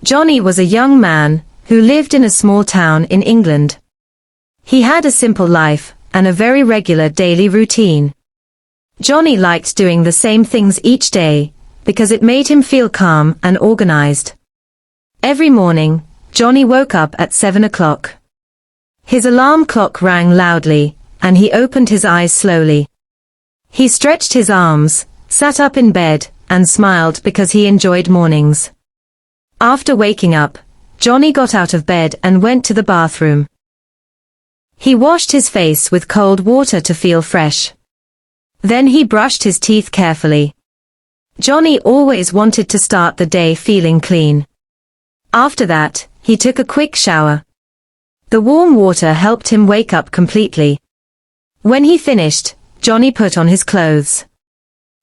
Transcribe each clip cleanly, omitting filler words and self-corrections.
Jonny was a young man who lived in a small town in England. He had a simple life and a very regular daily routine. Jonny liked doing the same things each day because it made him feel calm and organized. Every morning, Jonny woke up at 7 o'clock. His alarm clock rang loudly, and he opened his eyes slowly. He stretched his arms, sat up in bed, and smiled because he enjoyed mornings. After waking up, Jonny got out of bed and went to the bathroom. He washed his face with cold water to feel fresh. Then he brushed his teeth carefully. Jonny always wanted to start the day feeling clean. After that, he took a quick shower. The warm water helped him wake up completely. When he finished, Jonny put on his clothes.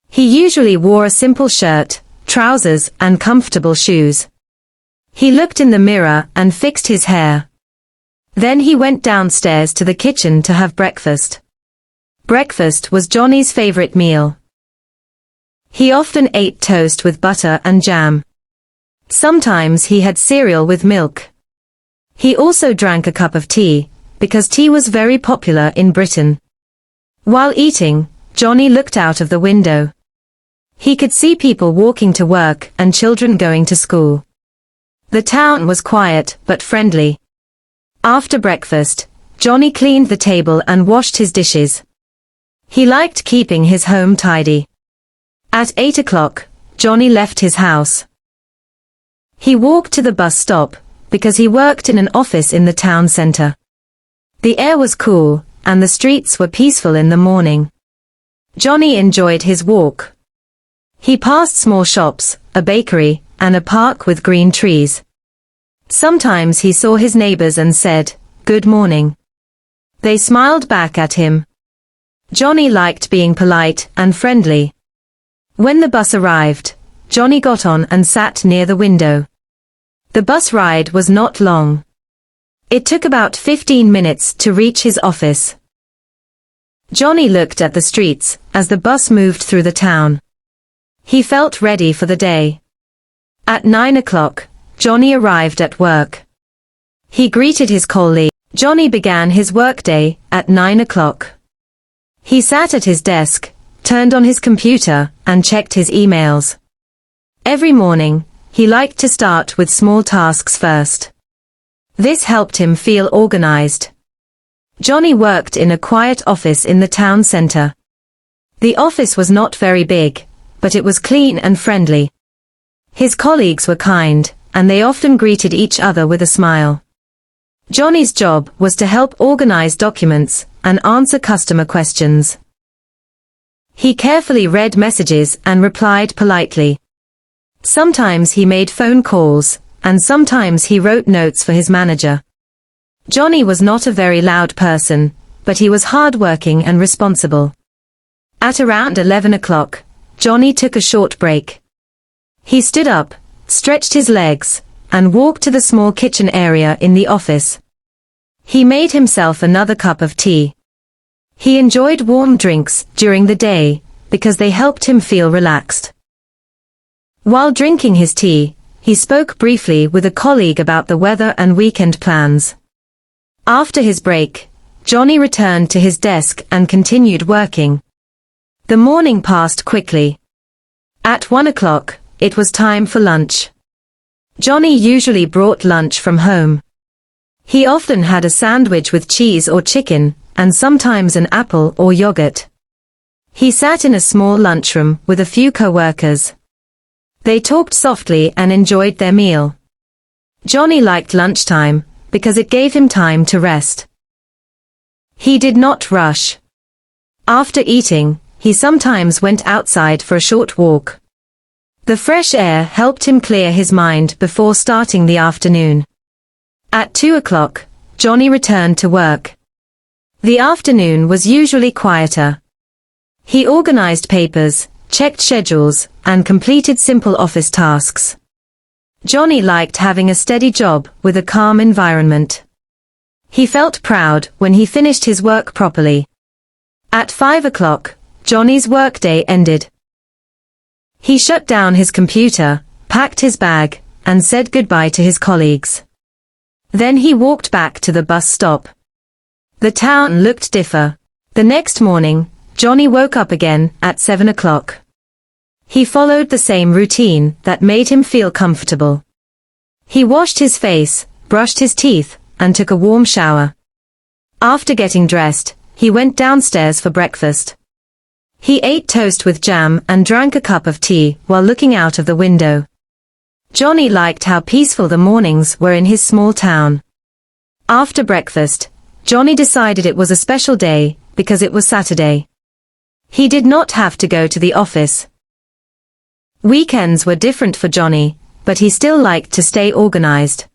He usually wore a simple shirt, trousers, and comfortable shoes. He looked in the mirror and fixed his hair. Then he went downstairs to the kitchen to have breakfast. Breakfast was Jonny's favorite meal. He often ate toast with butter and jam. Sometimes he had cereal with milk. He also drank a cup of tea, because tea was very popular in Britain. While eating, Jonny looked out of the window. He could see people walking to work and children going to school. The town was quiet but friendly. After breakfast, Jonny cleaned the table and washed his dishes. He liked keeping his home tidy. At 8 o'clock, Jonny left his house. He walked to the bus stop, because he worked in an office in the town center. The air was cool, and the streets were peaceful in the morning. Jonny enjoyed his walk. He passed small shops, a bakery, and a park with green trees. Sometimes he saw his neighbors and said, "Good morning." They smiled back at him. Jonny liked being polite and friendly. When the bus arrived, Jonny got on and sat near the window. The bus ride was not long. It took about 15 minutes to reach his office. Jonny looked at the streets as the bus moved through the town. He felt ready for the day. At 9 o'clock, Jonny arrived at work. He greeted his colleague. Jonny began his workday at 9 o'clock. He sat at his desk, turned on his computer, and checked his emails. Every morning, he liked to start with small tasks first. This helped him feel organized. Jonny worked in a quiet office in the town center. The office was not very big, but it was clean and friendly. His colleagues were kind, and they often greeted each other with a smile. Jonny's job was to help organize documents and answer customer questions. He carefully read messages and replied politely. Sometimes he made phone calls, and sometimes he wrote notes for his manager. Jonny was not a very loud person, but he was hardworking and responsible. At around 11 o'clock, Jonny took a short break. He stood up, stretched his legs, and walked to the small kitchen area in the office. He made himself another cup of tea. He enjoyed warm drinks during the day, because they helped him feel relaxed. While drinking his tea, he spoke briefly with a colleague about the weather and weekend plans. After his break, Jonny returned to his desk and continued working. The morning passed quickly. At 1 o'clock, it was time for lunch. Jonny usually brought lunch from home. He often had a sandwich with cheese or chicken, and sometimes an apple or yogurt. He sat in a small lunchroom with a few co-workers. They talked softly and enjoyed their meal. Jonny liked lunchtime, because it gave him time to rest. He did not rush. After eating, he sometimes went outside for a short walk. The fresh air helped him clear his mind before starting the afternoon. At 2 o'clock, Jonny returned to work. The afternoon was usually quieter. He organized papers, checked schedules, and completed simple office tasks. Jonny liked having a steady job with a calm environment. He felt proud when he finished his work properly. At 5 o'clock, Jonny's workday ended. He shut down his computer, packed his bag, and said goodbye to his colleagues. Then he walked back to the bus stop. The town looked different. The next morning, Jonny woke up again at 7 o'clock. He followed the same routine that made him feel comfortable. He washed his face, brushed his teeth, and took a warm shower. After getting dressed, he went downstairs for breakfast. He ate toast with jam and drank a cup of tea while looking out of the window. Jonny liked how peaceful the mornings were in his small town. After breakfast, Jonny decided it was a special day because it was Saturday. He did not have to go to the office. Weekends were different for Jonny, but he still liked to stay organized.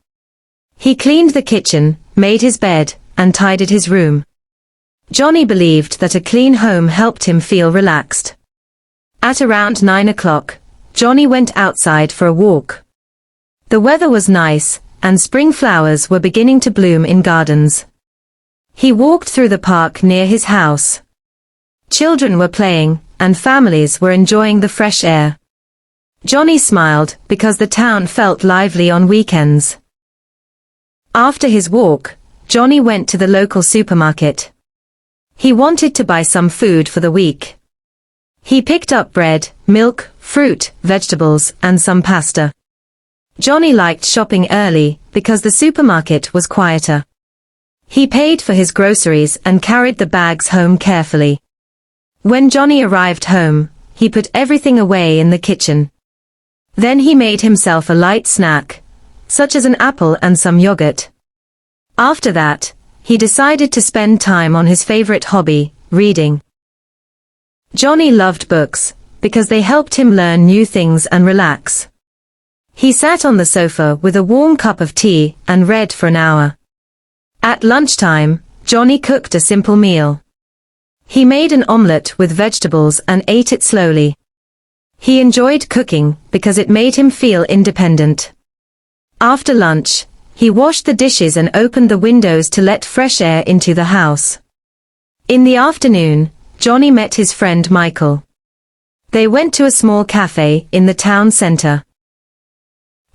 He cleaned the kitchen, made his bed, and tidied his room. Jonny believed that a clean home helped him feel relaxed. At around 9 o'clock, Jonny went outside for a walk. The weather was nice, and spring flowers were beginning to bloom in gardens. He walked through the park near his house. Children were playing, and families were enjoying the fresh air. Jonny smiled because the town felt lively on weekends. After his walk, Jonny went to the local supermarket. He wanted to buy some food for the week. He picked up bread, milk, fruit, vegetables, and some pasta. Jonny liked shopping early because the supermarket was quieter. He paid for his groceries and carried the bags home carefully. When Jonny arrived home, he put everything away in the kitchen. Then he made himself a light snack, such as an apple and some yogurt. After that, he decided to spend time on his favorite hobby, reading. Jonny loved books because they helped him learn new things and relax. He sat on the sofa with a warm cup of tea and read for an hour. At lunchtime, Jonny cooked a simple meal. He made an omelette with vegetables and ate it slowly. He enjoyed cooking because it made him feel independent. After lunch, he washed the dishes and opened the windows to let fresh air into the house. In the afternoon, Jonny met his friend Michael. They went to a small cafe in the town center.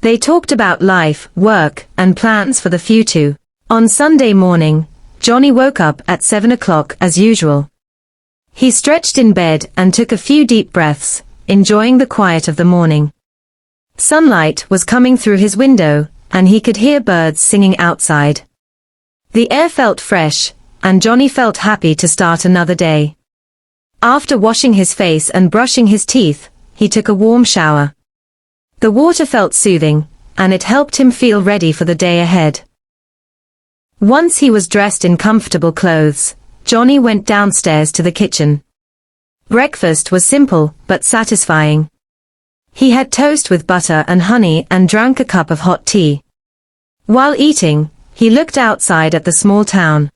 They talked about life, work, and plans for the future. On Sunday morning, Jonny woke up at 7 o'clock as usual. He stretched in bed and took a few deep breaths, enjoying the quiet of the morning. Sunlight was coming through his window, and he could hear birds singing outside. The air felt fresh, and Jonny felt happy to start another day. After washing his face and brushing his teeth, he took a warm shower. The water felt soothing, and it helped him feel ready for the day ahead. Once he was dressed in comfortable clothes, Jonny went downstairs to the kitchen. Breakfast was simple, but satisfying. He had toast with butter and honey and drank a cup of hot tea. While eating, he looked outside at the small town.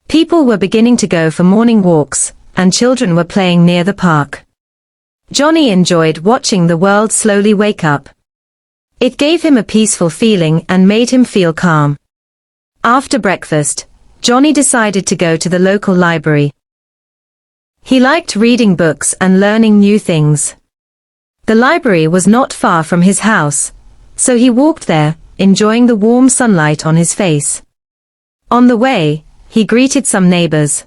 People were beginning to go for morning walks, and children were playing near the park. Jonny enjoyed watching the world slowly wake up. It gave him a peaceful feeling and made him feel calm. After breakfast, Jonny decided to go to the local library. He liked reading books and learning new things. The library was not far from his house, so he walked there, enjoying the warm sunlight on his face. On the way, he greeted some neighbors.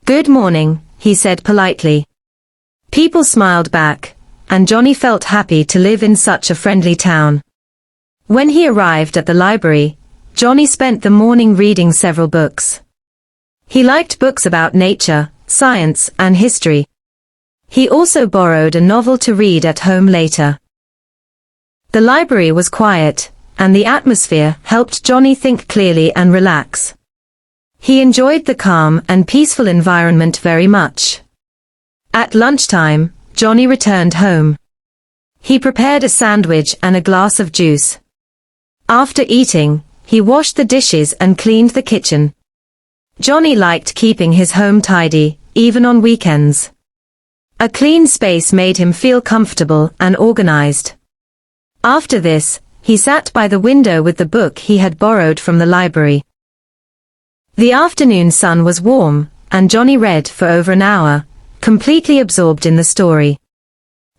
"Good morning," he said politely. People smiled back, and Jonny felt happy to live in such a friendly town. When he arrived at the library, Jonny spent the morning reading several books. He liked books about nature, science, and history. He also borrowed a novel to read at home later. The library was quiet, and the atmosphere helped Jonny think clearly and relax. He enjoyed the calm and peaceful environment very much. At lunchtime, Jonny returned home. He prepared a sandwich and a glass of juice. After eating, he washed the dishes and cleaned the kitchen. Jonny liked keeping his home tidy, even on weekends. A clean space made him feel comfortable and organized. After this, he sat by the window with the book he had borrowed from the library. The afternoon sun was warm, and Jonny read for over an hour, completely absorbed in the story.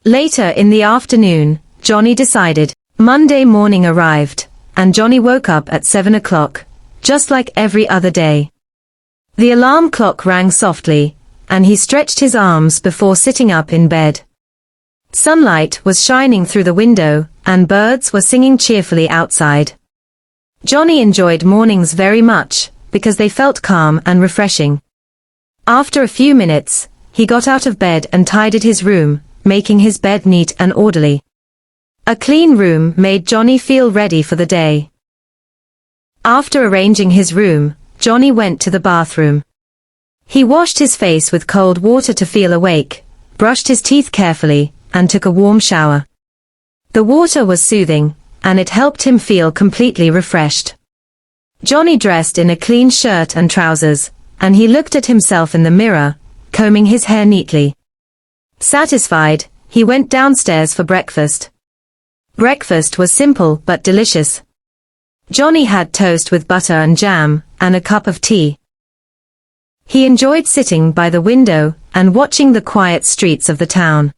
Later in the afternoon, Jonny decided, Monday morning arrived, and Jonny woke up at 7 o'clock, just like every other day. The alarm clock rang softly, and he stretched his arms before sitting up in bed. Sunlight was shining through the window, and birds were singing cheerfully outside. Jonny enjoyed mornings very much, because they felt calm and refreshing. After a few minutes, he got out of bed and tidied his room, making his bed neat and orderly. A clean room made Jonny feel ready for the day. After arranging his room, Jonny went to the bathroom. He washed his face with cold water to feel awake, brushed his teeth carefully, and took a warm shower. The water was soothing, and it helped him feel completely refreshed. Jonny dressed in a clean shirt and trousers, and he looked at himself in the mirror, combing his hair neatly. Satisfied, he went downstairs for breakfast. Breakfast was simple but delicious. Jonny had toast with butter and jam, and a cup of tea. He enjoyed sitting by the window and watching the quiet streets of the town.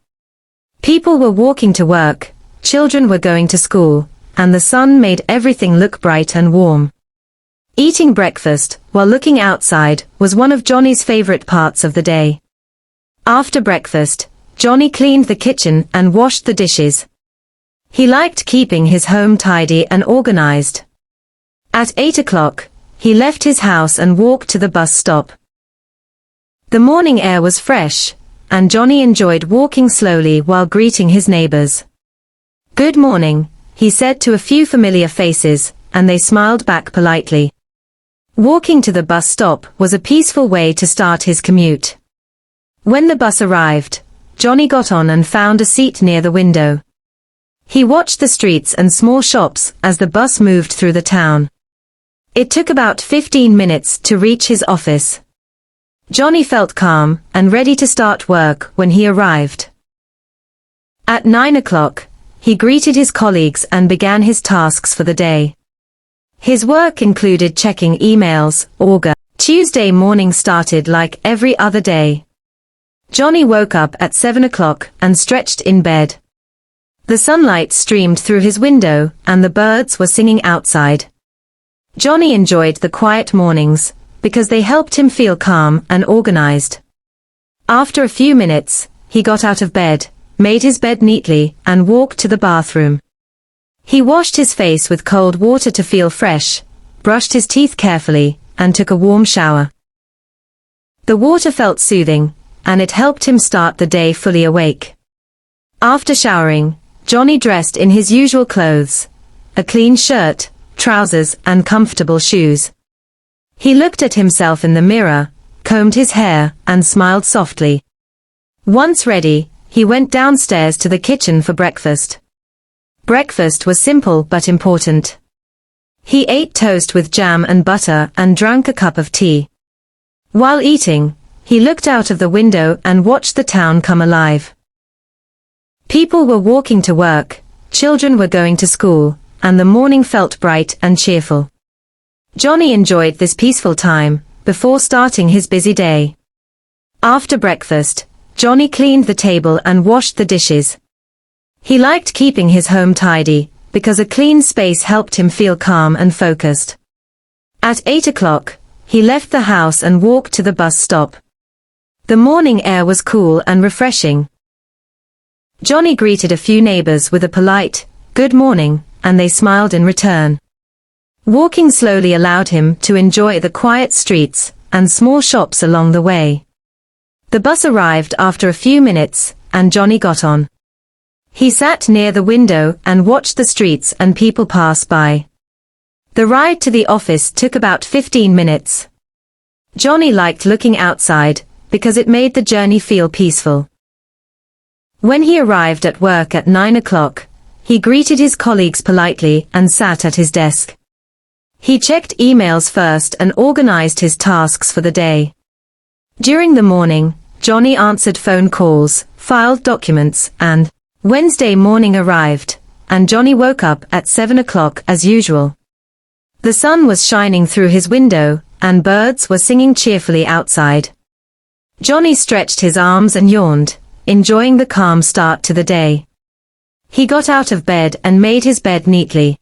People were walking to work, children were going to school, and the sun made everything look bright and warm. Eating breakfast while looking outside was one of Jonny's favorite parts of the day. After breakfast, Jonny cleaned the kitchen and washed the dishes. He liked keeping his home tidy and organized. At 8 o'clock, he left his house and walked to the bus stop. The morning air was fresh, and Jonny enjoyed walking slowly while greeting his neighbors. "Good morning," he said to a few familiar faces, and they smiled back politely. Walking to the bus stop was a peaceful way to start his commute. When the bus arrived, Jonny got on and found a seat near the window. He watched the streets and small shops as the bus moved through the town. It took about 15 minutes to reach his office. Jonny felt calm and ready to start work when he arrived. At 9 o'clock, he greeted his colleagues and began his tasks for the day. His work included checking emails, Tuesday morning started like every other day. Jonny woke up at 7 o'clock and stretched in bed. The sunlight streamed through his window, and the birds were singing outside. Jonny enjoyed the quiet mornings, because they helped him feel calm and organized. After a few minutes, he got out of bed, made his bed neatly, and walked to the bathroom. He washed his face with cold water to feel fresh, brushed his teeth carefully, and took a warm shower. The water felt soothing, and it helped him start the day fully awake. After showering, Jonny dressed in his usual clothes, a clean shirt, trousers, and comfortable shoes. He looked at himself in the mirror, combed his hair, and smiled softly. Once ready, he went downstairs to the kitchen for breakfast. Breakfast was simple but important. He ate toast with jam and butter and drank a cup of tea. While eating, he looked out of the window and watched the town come alive. People were walking to work, children were going to school, and the morning felt bright and cheerful. Jonny enjoyed this peaceful time before starting his busy day. After breakfast, Jonny cleaned the table and washed the dishes. He liked keeping his home tidy, because a clean space helped him feel calm and focused. At 8 o'clock, he left the house and walked to the bus stop. The morning air was cool and refreshing. Jonny greeted a few neighbors with a polite, "Good morning," and they smiled in return. Walking slowly allowed him to enjoy the quiet streets and small shops along the way. The bus arrived after a few minutes, and Jonny got on. He sat near the window and watched the streets and people pass by. The ride to the office took about 15 minutes. Jonny liked looking outside, because it made the journey feel peaceful. When he arrived at work at 9 o'clock, he greeted his colleagues politely and sat at his desk. He checked emails first and organized his tasks for the day. During the morning, Jonny answered phone calls, filed documents, and Wednesday morning arrived, and Jonny woke up at 7 o'clock as usual. The sun was shining through his window, and birds were singing cheerfully outside. Jonny stretched his arms and yawned, enjoying the calm start to the day. He got out of bed and made his bed neatly.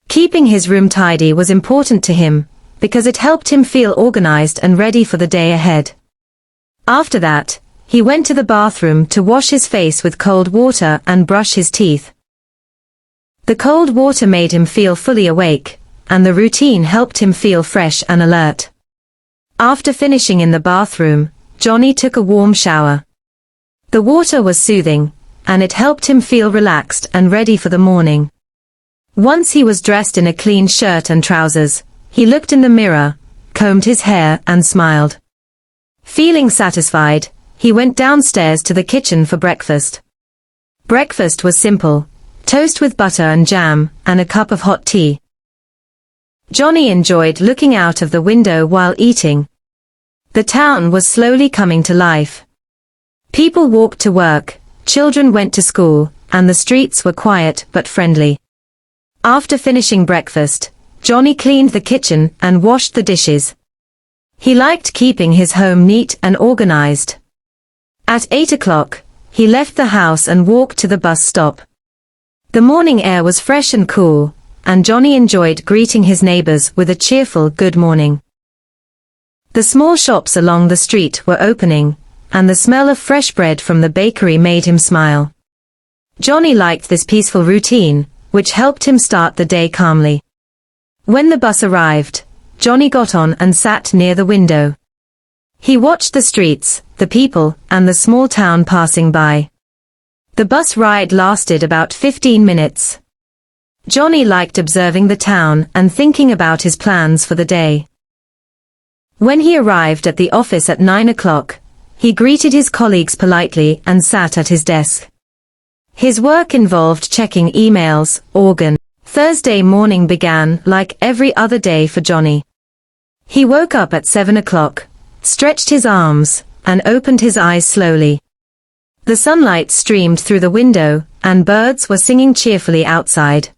Keeping his room tidy was important to him, because it helped him feel organized and ready for the day ahead. After that, he went to the bathroom to wash his face with cold water and brush his teeth. The cold water made him feel fully awake, and the routine helped him feel fresh and alert. After finishing in the bathroom, Jonny took a warm shower. The water was soothing, and it helped him feel relaxed and ready for the morning. Once he was dressed in a clean shirt and trousers, he looked in the mirror, combed his hair and smiled. Feeling satisfied, he went downstairs to the kitchen for breakfast. Breakfast was simple: toast with butter and jam, and a cup of hot tea. Jonny enjoyed looking out of the window while eating. The town was slowly coming to life. People walked to work, children went to school, and the streets were quiet but friendly. After finishing breakfast, Jonny cleaned the kitchen and washed the dishes. He liked keeping his home neat and organized. At 8 o'clock, he left the house and walked to the bus stop. The morning air was fresh and cool, and Jonny enjoyed greeting his neighbors with a cheerful good morning. The small shops along the street were opening, and the smell of fresh bread from the bakery made him smile. Jonny liked this peaceful routine, which helped him start the day calmly. When the bus arrived, Jonny got on and sat near the window. He watched the streets, the people, and the small town passing by. The bus ride lasted about 15 minutes. Jonny liked observing the town and thinking about his plans for the day. When he arrived at the office at 9 o'clock, he greeted his colleagues politely and sat at his desk. His work involved checking emails, organ. Thursday morning began like every other day for Jonny. He woke up at 7 o'clock, stretched his arms, and opened his eyes slowly. The sunlight streamed through the window, and birds were singing cheerfully outside.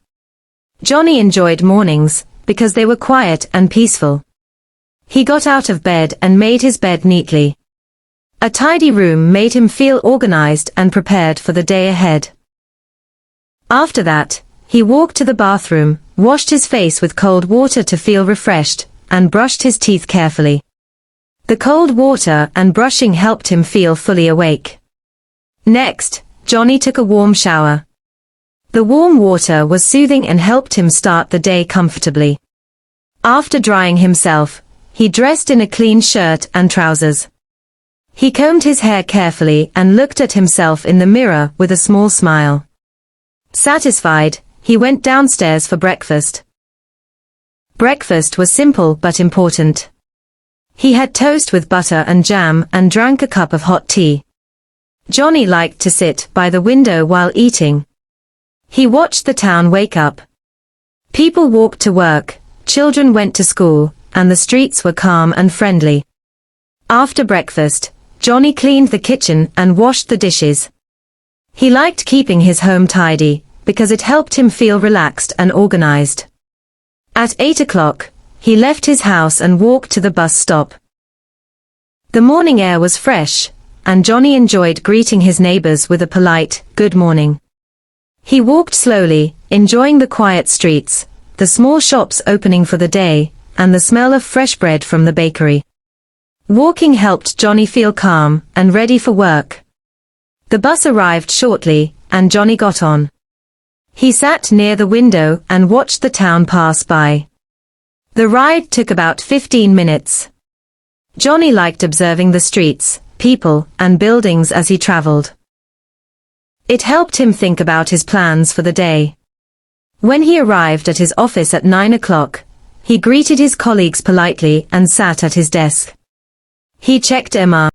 Jonny enjoyed mornings, because they were quiet and peaceful. He got out of bed and made his bed neatly. A tidy room made him feel organized and prepared for the day ahead. After that, he walked to the bathroom, washed his face with cold water to feel refreshed, and brushed his teeth carefully. The cold water and brushing helped him feel fully awake. Next, Jonny took a warm shower. The warm water was soothing and helped him start the day comfortably. After drying himself, he dressed in a clean shirt and trousers. He combed his hair carefully and looked at himself in the mirror with a small smile. Satisfied, he went downstairs for breakfast. Breakfast was simple but important. He had toast with butter and jam and drank a cup of hot tea. Jonny liked to sit by the window while eating. He watched the town wake up. People walked to work, children went to school, and the streets were calm and friendly. After breakfast, Jonny cleaned the kitchen and washed the dishes. He liked keeping his home tidy, because it helped him feel relaxed and organized. At 8 o'clock, he left his house and walked to the bus stop. The morning air was fresh, and Jonny enjoyed greeting his neighbors with a polite, good morning. He walked slowly, enjoying the quiet streets, the small shops opening for the day, and the smell of fresh bread from the bakery. Walking helped Jonny feel calm and ready for work. The bus arrived shortly, and Jonny got on. He sat near the window and watched the town pass by. The ride took about 15 minutes. Jonny liked observing the streets, people, and buildings as he traveled. It helped him think about his plans for the day. When he arrived at his office at 9 o'clock, he greeted his colleagues politely and sat at his desk. He checked email.